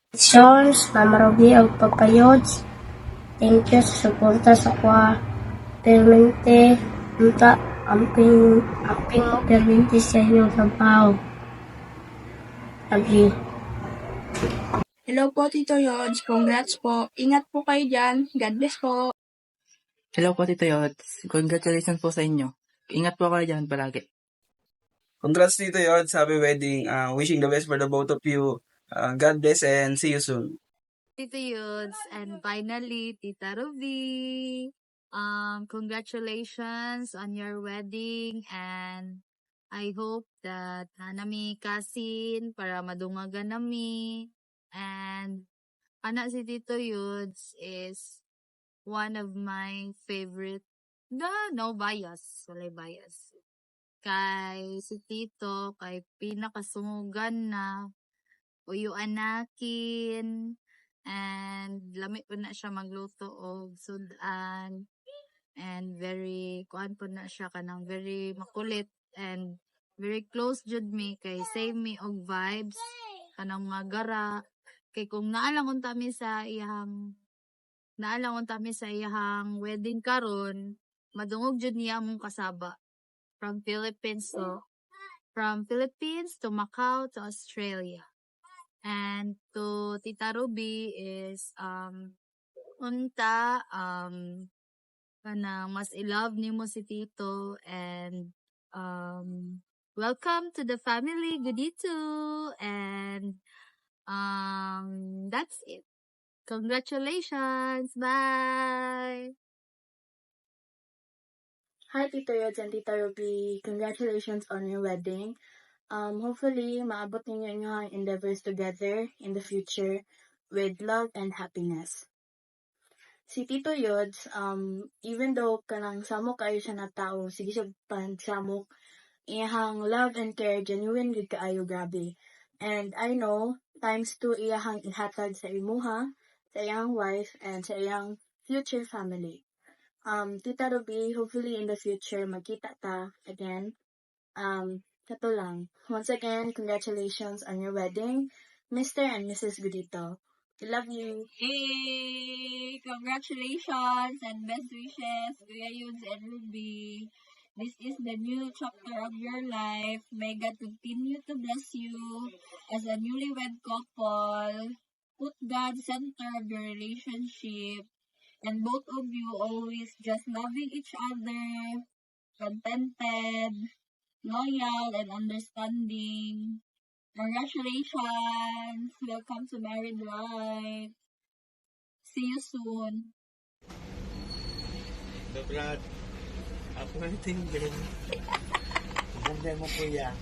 Congratulations, Mama Ruby ug Papa Yods. Thank you sa suporta sa kwa. Permente, unta, amping mo permente sa inyong trabaho. Love you. Hello po, Tito Yods. Congrats po. Ingat po kayo dyan. God bless po. Hello po, Tito Yods. Congratulations po sa inyo. Ingat po kayo dyan palagi. Congrats, Tito Yods. Happy wedding. Wishing the best for the both of you. God bless and see you soon. Tito Yudes, and finally, Tita Ruby. Congratulations on your wedding, and I hope that nami kasin para madungagan nami. And anak si Tito Yudes is one of my favorite. No bias, wala bias. Kay si Tito, kay pinakasungugan na, uyo anakin, and lamit po na siya magluto og sudan, and very kuan po na siya kanang very makulit and very close jud me kay save me og vibes kanang mga gara kay kung naalangon tami sa iyahang wedding karon madungog jud niya mong kasaba from Philippines to Macau to Australia. And to Tita Ruby is kanang mas i-love nimo si Tito, and welcome to the family, Gudito, and that's it. Congratulations. Bye. Hi, Tito Yods and Tita Ruby. Congratulations on your wedding. Hopefully, maabot ninyo inyong endeavors together in the future with love and happiness. Si Tito Yods, even though kanang samok kayo siya na tao, sige siya samok, iyahang love and care, genuine gud kaayo, grabe. And I know, times 2 iyahang ihatag sa imuha, sa iyang wife, and sa iyang future family. Tita Ruby, hopefully in the future, magkita ta again. Kato lang. Once again, congratulations on your wedding, Mr. and Mrs. Gudito. I love you. Hey! Congratulations and best wishes, Kuya Yudes and Ruby. This is the new chapter of your life. May God continue to bless you as a newlywed couple. Put God center of your relationship. And both of you always just loving each other, contented, loyal, and understanding. Congratulations! Welcome to married life. See you soon. Brad, ako na tingin. Ganda mo, kuya.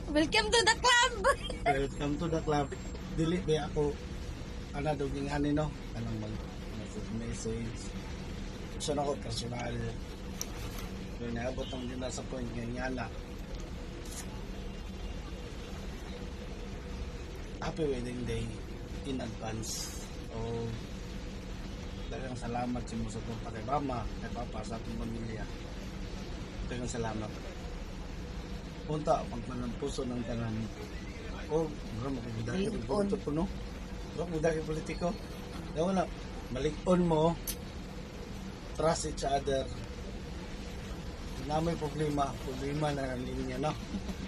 Welcome to the club. Welcome to the club. Dili ba ako duging no? Kanang message. Siya na ko personal. Kaya naabot ang din sa point ngayon na. Happy wedding day in advance. Daghang salamat sa mga suporta kay mama, kay papa, sa atong pamilya. Daghang salamat. Punta pagpanang puso ng tanan. Marami ko dahil politiko, no? Marami ko dahil politiko. Wala, malikon mo, trust each other. Na may problema na ang linya, no?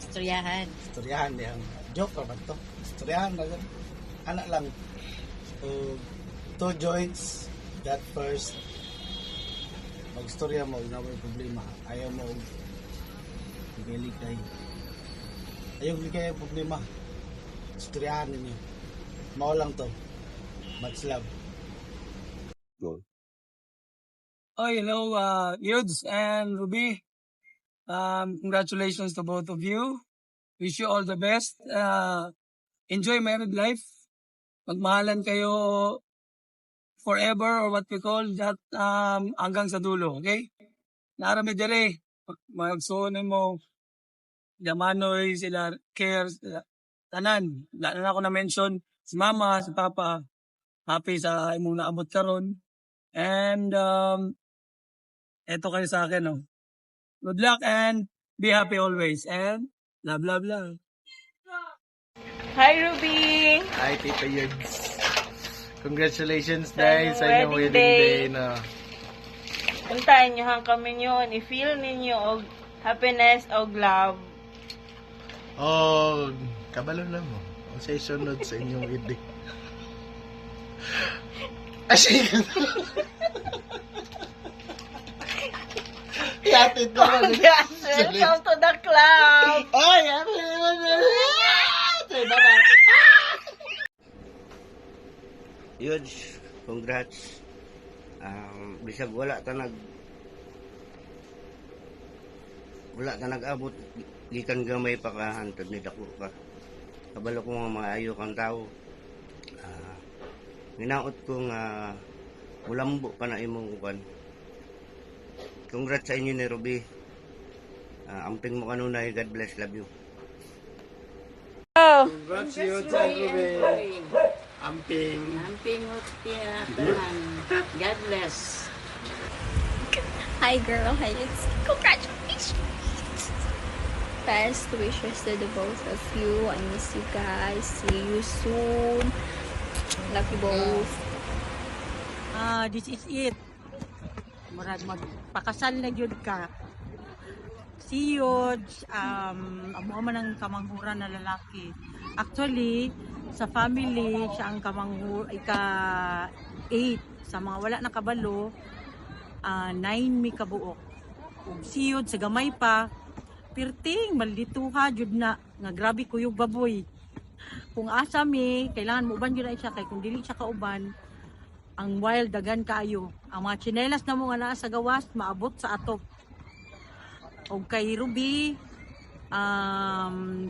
Istoryahan yan. Joke pa ba ito? Istoryahan na yan. Anak lang. So, 2 joints, that first. Mag-istorya mo, na may problema. Ayaw mo, ligay. Ayaw ligay ang problema. Istoryahan ninyo. Mao lang to. Much love. Go. Oh, hello, Yudes and Ruby. Congratulations to both of you. Wish you all the best. Enjoy married life. Magmahalan kayo forever, or what we call that, hanggang sa dulo, okay? Narami dire, magsuonin mo, Yamanoy, sila Care, sila tanan. Wala na ako na-mention, si mama, si papa, happy sa imong naabot karon. And, eto kayo sa akin, no? Good luck and be happy always. And, love, love, love. Hi, Ruby! Ay, Tita Yuds. Congratulations, Day, sa inyong wedding day. No? Untahan nyo hang kami yun. I-feel ninyo og happiness og love. Oh, kabalo na mo. Ang sa'y sunod sa inyong wedding. Asik! Yatid naman. Welcome to the club! Ay, ano naman. Bye-bye. Yuds, congrats. Bisag wala ta nag-abot gikan gamay pa ka hantod ni dako ka. Kabalo ko nga maayo kang tao. Ginaot ko nga mulambo pa na imong ukan. Congrats sa inyo ni Ruby. Amping mo kanunay, God bless, love you. Congrats, Yuds and Ruby. Amping. Amping God bless. Hi girl, hi it's congratulations. Best wishes to the both of you. I miss you guys. See you soon. Love you both. This is it. Murag magpakasal na yun ka. Si Yuds, amo man ang kamanghuran na lalaki. Actually, sa family, siya ang ika-8. Sa mga wala na kabalo, 9 mi kabuok. Ug si Yuds, sa gamay pa, pirting, maldituha, jud na, nga grabe kuyog baboy. Kung asa mi, kailangan mo uban yun na siya, kay kung dili siya kauban, ang wild dagan kaayo. Ang mga tsinelas na mo nga naa sa gawas, maabot sa atop. O kay Ruby,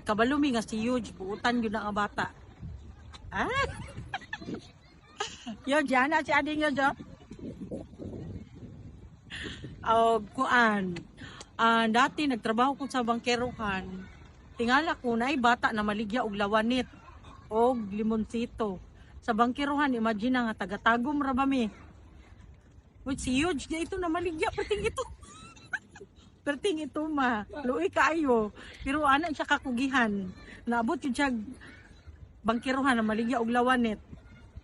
kabalumi nga si Yuds, buutan yun na ang bata. Ah? Yo, dyan na si ading yun, Jo. O, kuan. Dati, nagtrabaho ko sa bangkerohan. Tingala ko na ay bata na maligya og lawanit og limonsito. Sa bangkerohan, imagine nga, tagatagom ra ba mi. Wait, si Yuds, ito na maligya, perting ito. Perting ito ma, luoy kaayo. Pero anak siya kakugihan. Naabot yun siya bangkiruhan na maligya og lawanit.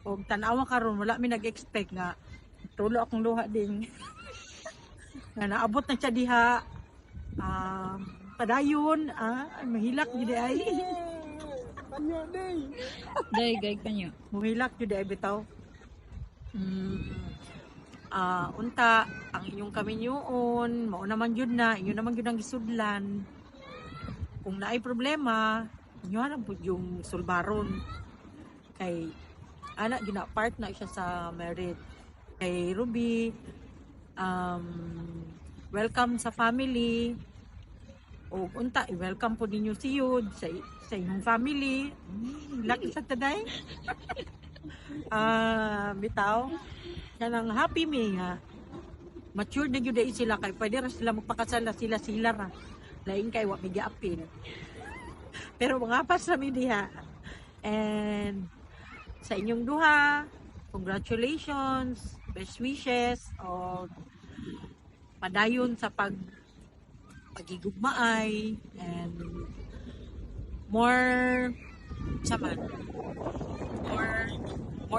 Og tanawa karon wala mi nag-expect nga tulo akong luha ding. Nga naabot na siya diha. Padayon, mahilak jud ay. Kanyo, Day. Day, gay kanyo. Mahilak jud ay bitaw. Unta ang inyong kaminyoon, mao naman yun na, inyo naman yun ang gisudlan. Kung naay problema, inyo alam po yung sulbaron. Kay, anak, part na siya sa marriage. Kay Ruby, welcome sa family. O unta, welcome po ninyo si Yud sa inyong family. Laki sa taday. Bitaw. Kanang happy me nga. Mature na yun sila kay pwede ra sila magpakasal na sila ra. Lain kay wa migi apil. Pero mga pas ra mi diha. And sa inyong duha, congratulations, best wishes, o padayon sa pagigugmaay, and more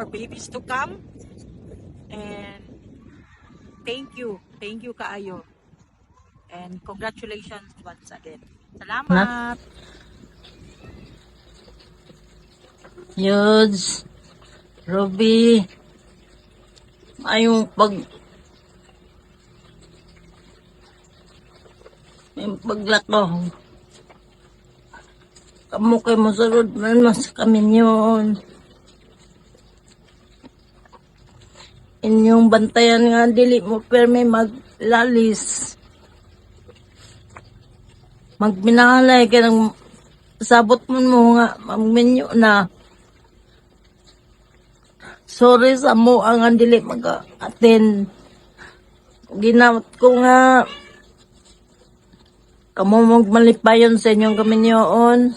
babies to come. And thank you kaayo. And congratulations once again. Salamat. Yuds, Ruby, ayong paglakaw. Kamu kay mosulod man mas kaminyon. Inyong bantayan nga dili mo perme maglalis. Magminalay kay nang sabot mo nga magminyo na. Sorry sa mo ang dili mag-attend. Ginamit ko nga kamo magmalipayon sa inyong kaminyoon.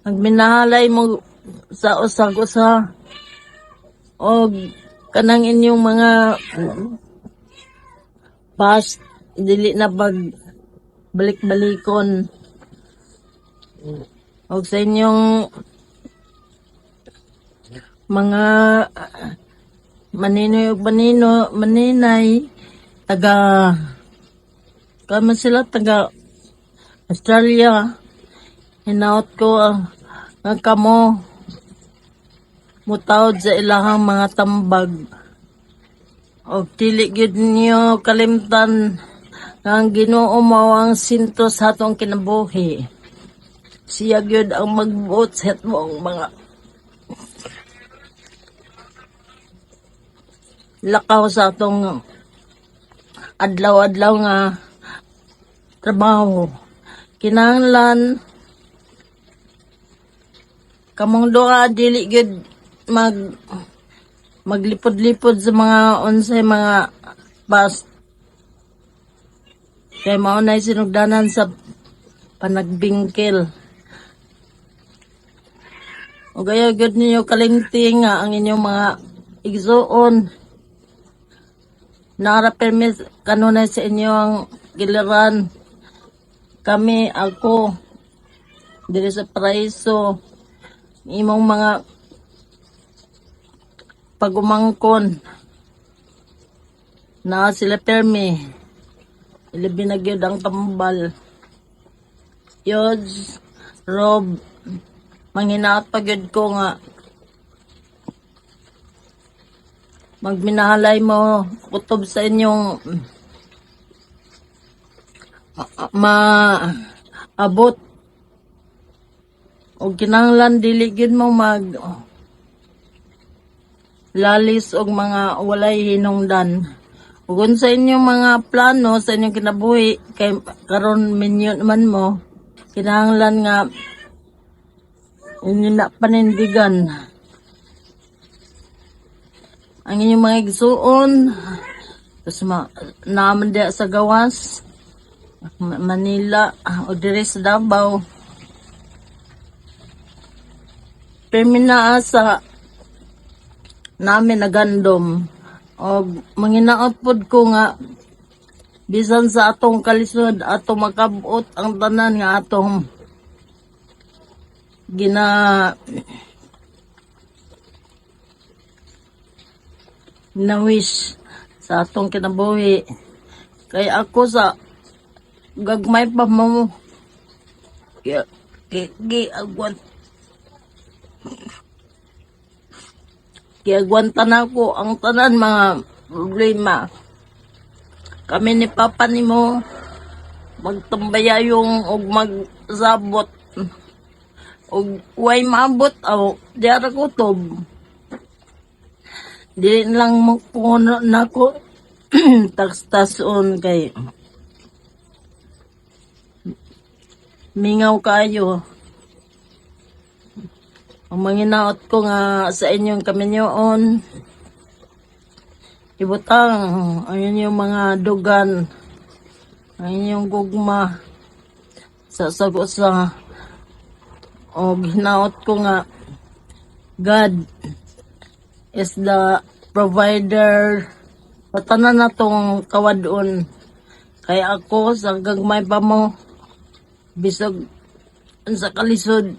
Magminahalay mo sa usag-usa. O kanang inyong mga past dili na balik-balikon. O sa inyong mga maninoy ug maninay taga kamo sila taga Australia. Hinaot ko nga kamo mutawd sa ilahang mga tambag. O dili gyud niyo kalimtan nga ang Ginoo mao ang sinto sa atong kinabuhi. Siya gyud ang magbuot sa atong mga lakaw sa atong adlaw-adlaw nga trabaho. Kinahanglan kamong duha dili gyud maglipod-lipod sa mga unsay mga past. Kay mao nay sinugdanan sa panagbingkil. O gaya gyud ninyo kalimting nga ang inyong mga igsuon nara permis kanunay sa inyo ang giliran. Kami, ako, diri sa Paraiso, imong mga pagumangkon na sila permi, ilabi na gyud ang tambal. Yods, Rob, manghinaot pa gyud ko nga magminahalay mo kutob sa inyong maabot o kinahanglan dili gyud mo mag lalis og mga walay hinungdan. Ug sa inyong mga plano sa inyong kinabuhi kay karon minyo naman mo kinahanglan nga inyo na panindigan ang inyong mga igsuon. Tapos naman diya sa gawas Manila o diri sa Davao. Permina sa namin nagandom o manginaot pod ko nga bisan sa atong kalisod atong makabot ang tanan nga atong wish sa atong kinabuhi. Kay ako sa gagmay pa mo giagwantan ako ang tanan mga problema. Kami ni Papa nimo magtambayayong og magsabot og way maabot aw diara kutob. Di lang mo puno nako tax-tason kay mingaw kayo. Ang manginaot ko nga sa inyong kaminyoon, ibutang ang inyong mga dugan, ang inyong gugma sa sagot sa o ginaot ko nga God is the provider sa tanan na tong kawadon. Kaya ako sa gagmay pa mo bisag sa kalisod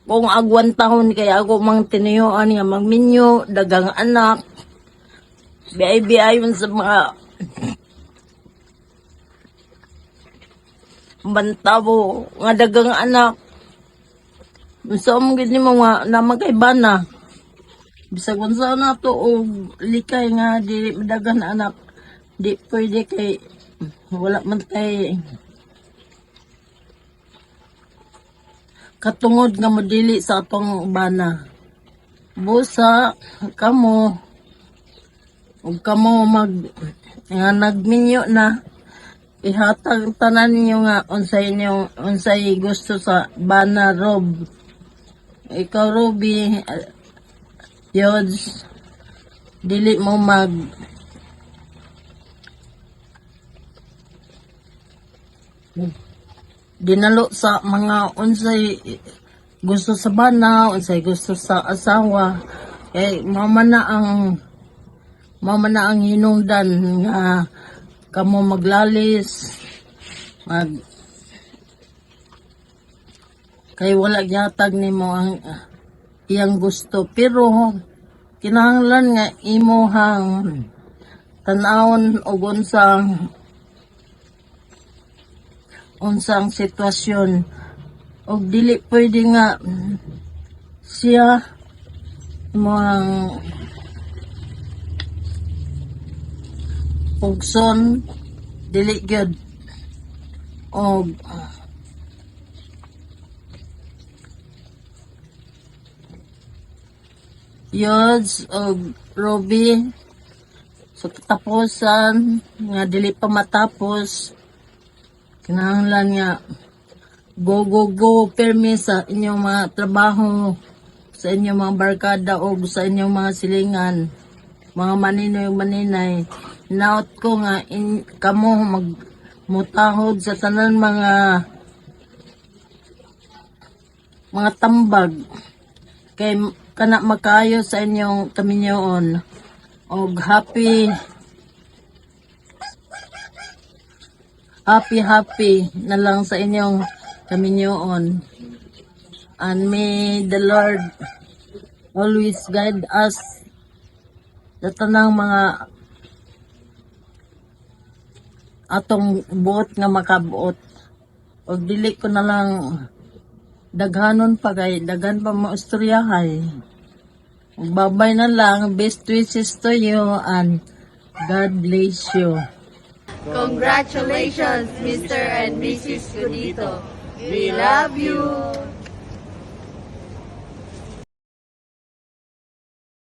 kung agwantahon kaya ako mang tinuyuan nga magminyo dagang anak biay-biayon sa mga bantabo nga dagang anak. So mo gid nimo nga na magkaibana bisag unsa na to og likay nga di dagan anak di pwede kay wala man kay katungod nga modili sa atong bana. Busa kamo ug kamo nga nagminyo na ihatag tanan niyo nga unsay gusto sa bana. Rob, ikaw Ruby, Yods, dili mo dinalo sa mga unsay gusto sa bana, unsay gusto sa asawa. Kay mama na ang hinungdan nga kamo maglalis Kay wala gyatag nimo ang iyang gusto. Pero kinahanglan nga imuhang tan-awon og unsang sitwasyon. Og dili pwede nga siya imuhang pugson, dili gyud. Og Yods og Ruby, sa katapusan nga dili pa matapos, kinahanglan nga go permi sa inyong mga trabaho, sa inyong mga barkada o sa inyong mga silingan, mga maninoy. Naot ko nga kamo magmutahod sa tanan mga tambag kay kana makayo sa inyong kaminyoon. Og happy na lang sa inyong kaminyoon. And may the Lord always guide us sa tanang mga atong buot nga makabuot. Og dili ko na lang daghanon pa kay daghan pa mo istoryahay. Babay na lang. Best wishes to you and God bless you. Congratulations, Mr. and Mrs. Cudito. We love you.